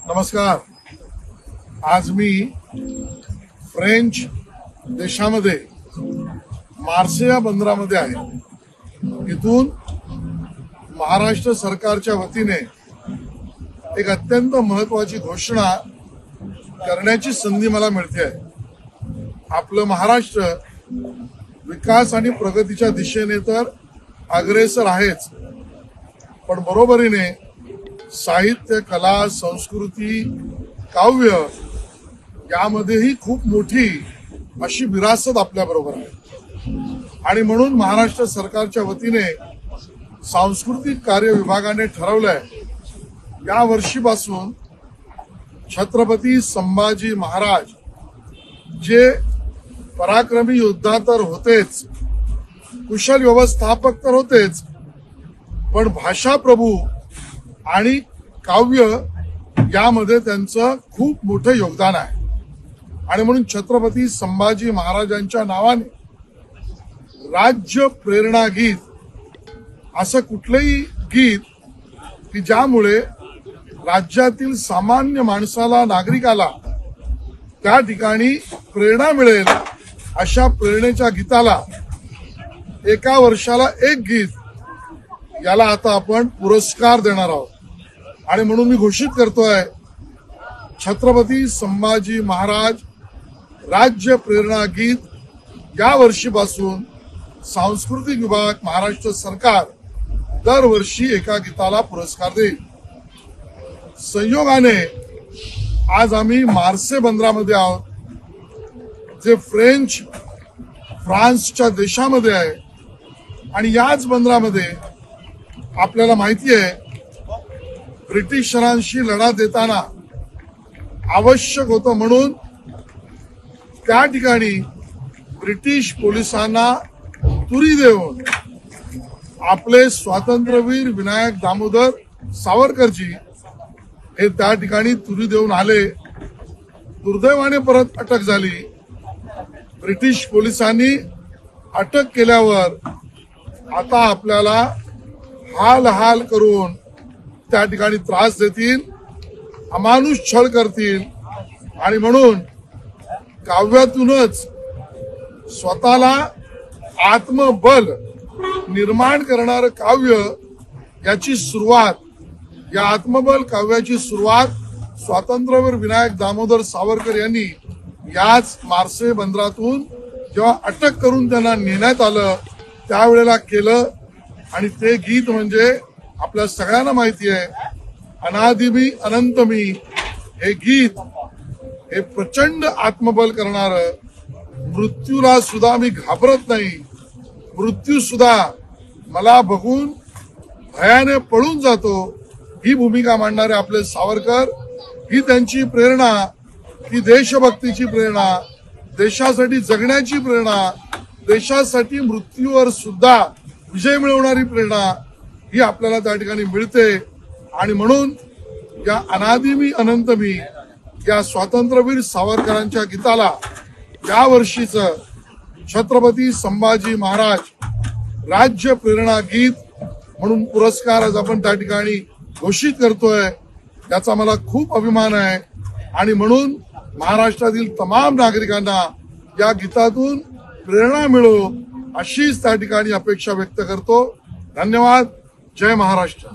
नमस्कार। आज मी फ्रेंच देशामध्ये मार्सेया बंदरामध्ये आहे। इथून महाराष्ट्र सरकारच्या वतीने एक अत्यंत महत्त्वाची घोषणा करण्याची संधी मला मिळते आहे। आपलं महाराष्ट्र विकास आणि प्रगतीच्या दिशेने तर अग्रेसर आहेच, पण बरोबरीने साहित्य, कला, संस्कृती, काव्य यामध्येही खूप मोठी अशी विरासत आपल्या बरोबर आहे। आणि म्हणून महाराष्ट्र सरकारच्या वतीने सांस्कृतिक कार्य विभागाने ठरवलंय या वर्षीपासून छत्रपती संभाजी महाराज जे पराक्रमी योद्धा तर होतेच, कुशल व्यवस्थापक तर होतेच, पण भाषा प्रभू आणि काव्य यामध्ये त्यांचं खूप मोठं योगदान आहे। आणि म्हणून छत्रपती संभाजी महाराजांच्या नावाने राज्य प्रेरणा गीत असं कुठलंही गीत की ज्यामुळे राज्यातील सामान्य माणसाला, नागरिकाला त्या ठिकाणी प्रेरणा मिळेल, अशा प्रेरणेच्या गीताला एका वर्षाला एक गीत याला आता आपण पुरस्कार देणार आहोत। आणि म्हणून मी घोषित करतोय, छत्रपती संभाजी महाराज राज्य प्रेरणा गीत या वर्षीपासून सांस्कृतिक विभाग, महाराष्ट्र सरकार दरवर्षी एका गीताला पुरस्कार देईल। संयोगाने आज आम्ही मार्से बंदरामध्ये आहोत, जे फ्रान्सच्या देशामध्ये आहे। आणि याच बंदरामध्ये आपल्याला माहिती आहे, ब्रिटिशरांशी लढा देताना आवश्यक होतं म्हणून त्या ठिकाणी ब्रिटिश पोलिसांना तुरी देऊन आपले स्वातंत्र्यवीर विनायक दामोदर सावरकरजी हे त्या ठिकाणी तुरी देऊन आले। दुर्दैवाने परत अटक झाली। ब्रिटिश पोलिसांनी अटक केल्यावर आता आपल्याला हाल करून त्या ठिकाणी त्रास देतील, अमानुष छळ करतील। आणि म्हणून काव्यातूनच स्वतःला आत्मबल निर्माण करणारं काव्य याची सुरुवात, या आत्मबल काव्याची सुरुवात स्वातंत्र्यवीर विनायक दामोदर सावरकर यांनी याच मार्से बंदरातून जेव्हा अटक करून त्यांना नेण्यात आलं त्यावेळेला केलं। आणि ते गीत म्हणजे आपल्या सगळ्यांना माहिती आहे, अनादिमी अनंतमी हे गीत हे प्रचंड आत्मबल करणारं, मृत्यूला सुद्धा मी घाबरत नाही, मृत्यू सुद्धा मला बघून भयाने पळून जातो, ही भूमिका मांडणारे आपले सावरकर, ही त्यांची प्रेरणा, ही देशभक्तीची प्रेरणा, देशासाठी जगण्याची प्रेरणा, देशासाठी मृत्यूवर सुद्धा विजय मिळवणारी प्रेरणा ही आपल्याला त्या ठिकाणी मिळते। आणि म्हणून या अनादिमी अनंतमी या स्वातंत्र्यवीर सावरकरांच्या गीताला या वर्षीचं छत्रपती संभाजी महाराज राज्य प्रेरणा गीत म्हणून पुरस्कार आज आपण त्या ठिकाणी घोषित करतोय। याचा मला खूप अभिमान आहे। आणि म्हणून महाराष्ट्रातील तमाम नागरिकांना या गीतातून प्रेरणा मिळो अशीच त्या ठिकाणी अपेक्षा व्यक्त करतो। धन्यवाद। जय महाराष्ट्र।